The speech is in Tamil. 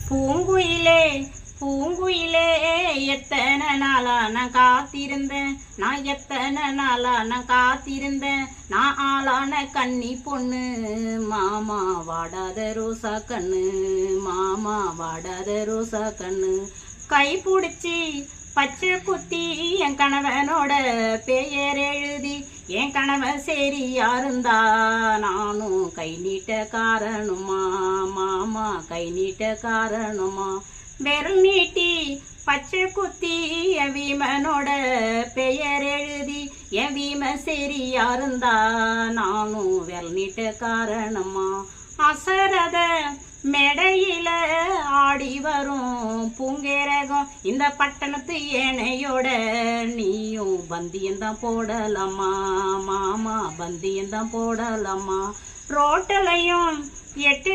பூங்குயிலே பூங்குயிலே எத்தனை நாளா நான் காத்திருந்தேன், நான் எத்தனை நாளா நான் காத்திருந்தேன். நான் ஆளான கன்னி பொண்ணு, மாமா வாடாத ரோசா கண்ணு, மாமா வாடாத ரோசா கண்ணு. கை பிடிச்சி பச்சை குத்தி என் கணவனோட பெயர் எழுதி, என் கணவன் சரி யாருந்தா நானும் கை நீட்ட காரணமா, மாமா கை நீட்ட காரணமா. வெறும் நீட்டி பச்சை குத்தி என் வீமனோட பெயர் எழுதி, என் வீம சரி யாருந்தா நானும் வெல் நீட்ட காரணமா. அசரத மேடையில ஆடி வரும் பூங்கேரகம், இந்த பட்டணத்து ஏனையோட நீயும் பந்தியந்தான் போடலாமா, மாமா பந்தியந்தான் போடலாமா. ரோட்டலையும் எட்டு